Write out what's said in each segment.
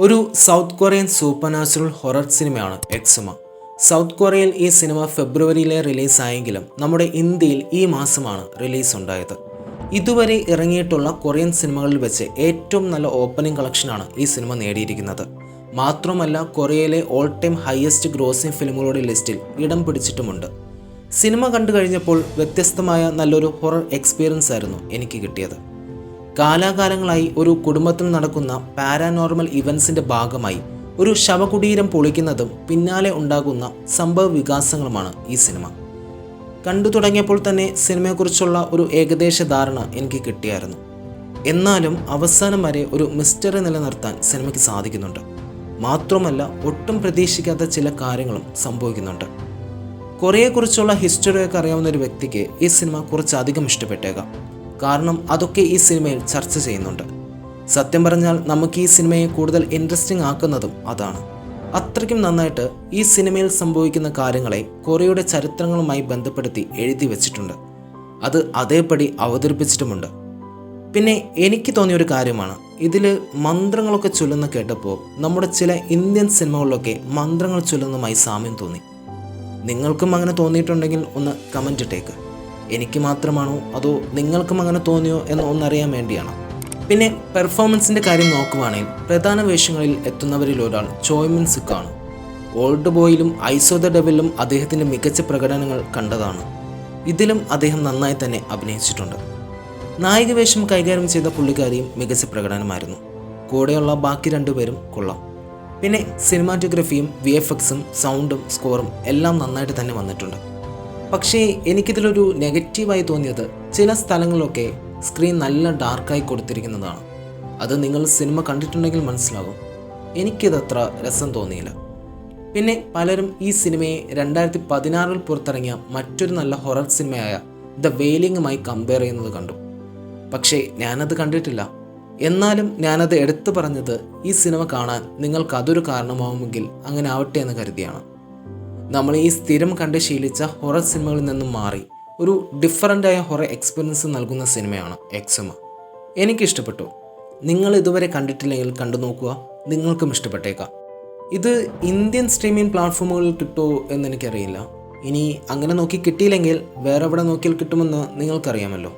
ഒരു south Korean super natural horror സിനിമയാണ് എക്സുമ. South കൊറിയയിൽ ഈ സിനിമ ഫെബ്രുവരിയിലെ റിലീസായെങ്കിലും നമ്മുടെ ഇന്ത്യയിൽ ഈ മാസമാണ് റിലീസ് ഉണ്ടായത്. ഇതുവരെ ഇറങ്ങിയിട്ടുള്ള കൊറിയൻ സിനിമകളിൽ വെച്ച് ഏറ്റവും നല്ല ഓപ്പണിംഗ് കളക്ഷനാണ് ഈ സിനിമ നേടിയിരിക്കുന്നത്. മാത്രമല്ല കൊറിയയിലെ ഓൾ ടൈം ഹയസ്റ്റ് ഗ്രോസിംഗ് ഫിലിമുകളുടെ ലിസ്റ്റിൽ ഇടം പിടിച്ചിട്ടുമുണ്ട്. സിനിമ കണ്ടു കഴിഞ്ഞപ്പോൾ വ്യത്യസ്തമായ നല്ലൊരു ഹൊറർ എക്സ്പീരിയൻസ് ആയിരുന്നു എനിക്ക് കിട്ടിയത്. കാലാകാലങ്ങളായി ഒരു കുടുംബത്തിൽ നടക്കുന്ന പാരാനോർമൽ ഇവൻസിൻ്റെ ഭാഗമായി ഒരു ശവകുടീരം പൊളിക്കുന്നതും പിന്നാലെ ഉണ്ടാകുന്ന സംഭവ വികാസങ്ങളുമാണ് ഈ സിനിമ. കണ്ടു തുടങ്ങിയപ്പോൾ തന്നെ സിനിമയെക്കുറിച്ചുള്ള ഒരു ഏകദേശ ധാരണ എനിക്ക് കിട്ടിയായിരുന്നു. എന്നാലും അവസാനം വരെ ഒരു മിസ്റ്ററി നിലനിർത്താൻ സിനിമയ്ക്ക് സാധിക്കുന്നുണ്ട്. മാത്രമല്ല ഒട്ടും പ്രതീക്ഷിക്കാത്ത ചില കാര്യങ്ങളും സംഭവിക്കുന്നുണ്ട്. കൊറിയയെക്കുറിച്ചുള്ള ഹിസ്റ്ററിയൊക്കെ അറിയാവുന്ന ഒരു വ്യക്തിക്ക് ഈ സിനിമ കുറച്ചധികം ഇഷ്ടപ്പെട്ടേക്കാം. കാരണം അതൊക്കെ ഈ സിനിമയിൽ ചർച്ച ചെയ്യുന്നുണ്ട്. സത്യം പറഞ്ഞാൽ നമുക്ക് ഈ സിനിമയെ കൂടുതൽ ഇൻട്രസ്റ്റിംഗ് ആക്കുന്നതും അതാണ്. അത്രയ്ക്കും നന്നായിട്ട് ഈ സിനിമയിൽ സംഭവിക്കുന്ന കാര്യങ്ങളെ കൊറിയയുടെ ചരിത്രങ്ങളുമായി ബന്ധപ്പെടുത്തി എഴുതി വച്ചിട്ടുണ്ട്. അത് അതേപടി അവതരിപ്പിച്ചിട്ടുമുണ്ട്. പിന്നെ എനിക്ക് തോന്നിയൊരു കാര്യമാണ്, ഇതിൽ മന്ത്രങ്ങളൊക്കെ ചൊല്ലുന്ന കേട്ടപ്പോൾ നമ്മുടെ ചില ഇന്ത്യൻ സിനിമകളിലൊക്കെ മന്ത്രങ്ങൾ ചൊല്ലുന്നതുമായി സാമ്യം തോന്നി. നിങ്ങൾക്കും അങ്ങനെ തോന്നിയിട്ടുണ്ടെങ്കിൽ ഒന്ന് കമൻ്റ് ഇട്ടേക്ക്. എനിക്ക് മാത്രമാണോ അതോ നിങ്ങൾക്കും അങ്ങനെ തോന്നിയോ എന്ന് ഒന്നറിയാൻ വേണ്ടിയാണ്. പിന്നെ പെർഫോമൻസിൻ്റെ കാര്യം നോക്കുവാണെങ്കിൽ പ്രധാന വേഷങ്ങളിൽ എത്തുന്നവരിൽ ഒരാൾ ചോയ് മിൻ സിക്കാണ്. ഓൾഡ് ബോയിലും ഐസോ ദ ഡെവിലും അദ്ദേഹത്തിൻ്റെ മികച്ച പ്രകടനങ്ങൾ കണ്ടതാണ്. ഇതിലും അദ്ദേഹം നന്നായി തന്നെ അഭിനയിച്ചിട്ടുണ്ട്. നായിക വേഷം കൈകാര്യം ചെയ്ത പുള്ളിക്കാരിയും മികച്ച പ്രകടനമായിരുന്നു. കൂടെയുള്ള ബാക്കി രണ്ടുപേരും കൊള്ളാം. പിന്നെ സിനിമാറ്റോഗ്രഫിയും VFXും സൗണ്ടും സ്കോറും എല്ലാം നന്നായിട്ട് തന്നെ വന്നിട്ടുണ്ട്. പക്ഷേ എനിക്കിതിലൊരു നെഗറ്റീവായി തോന്നിയത് ചില സ്ഥലങ്ങളിലൊക്കെ സ്ക്രീൻ നല്ല ഡാർക്കായി കൊടുത്തിരിക്കുന്നതാണ്. അത് നിങ്ങൾ സിനിമ കണ്ടിട്ടുണ്ടെങ്കിൽ മനസ്സിലാകും. എനിക്കിതത്ര രസം തോന്നിയില്ല. പിന്നെ പലരും ഈ സിനിമയെ 2016 പുറത്തിറങ്ങിയ മറ്റൊരു നല്ല ഹൊറർ സിനിമയായ ദ വെയിലിംഗുമായി കമ്പയർ ചെയ്യുന്നത് കണ്ടു. പക്ഷേ ഞാനത് കണ്ടിട്ടില്ല. എന്നാലും ഞാനത് എടുത്തു പറഞ്ഞത് ഈ സിനിമ കാണാൻ നിങ്ങൾക്കതൊരു കാരണമാവുമെങ്കിൽ അങ്ങനെ ആവട്ടെ എന്ന് കരുതിയാണ്. നമ്മൾ ഈ സ്ഥിരം കണ്ട് ശീലിച്ച ഹൊറർ സിനിമകളിൽ നിന്നും മാറി ഒരു ഡിഫറൻ്റായ ഹൊറർ എക്സ്പീരിയൻസ് നൽകുന്ന സിനിമയാണ് എക്സുമ. എനിക്കിഷ്ടപ്പെട്ടു. നിങ്ങൾ ഇതുവരെ കണ്ടിട്ടില്ലെങ്കിൽ കണ്ടു നോക്കുക, നിങ്ങൾക്കും ഇഷ്ടപ്പെട്ടേക്കാം. ഇത് ഇന്ത്യൻ സ്ട്രീമിംഗ് പ്ലാറ്റ്ഫോമുകളിൽ കിട്ടുമോ എന്നെനിക്കറിയില്ല. ഇനി അങ്ങനെ നോക്കി കിട്ടിയില്ലെങ്കിൽ വേറെ എവിടെ നോക്കിയാൽ കിട്ടുമെന്ന് നിങ്ങൾക്കറിയാമല്ലോ.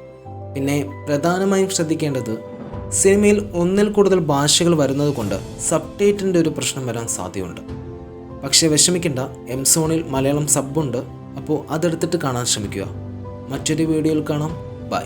പിന്നെ പ്രധാനമായും ശ്രദ്ധിക്കേണ്ടത് സിനിമയിൽ ഒന്നിൽ കൂടുതൽ ഭാഷകൾ വരുന്നത് കൊണ്ട് സബ് ടൈറ്റിലിൻ്റെ ഒരു പ്രശ്നം വരാൻ സാധ്യതയുണ്ട്. പക്ഷേ വിഷമിക്കേണ്ട, എംസോണിൽ മലയാളം സബ്ബുണ്ട്. അപ്പോൾ അതെടുത്തിട്ട് കാണാൻ ശ്രമിക്കുക. മറ്റൊരു വീഡിയോയിൽ കാണാം. ബൈ.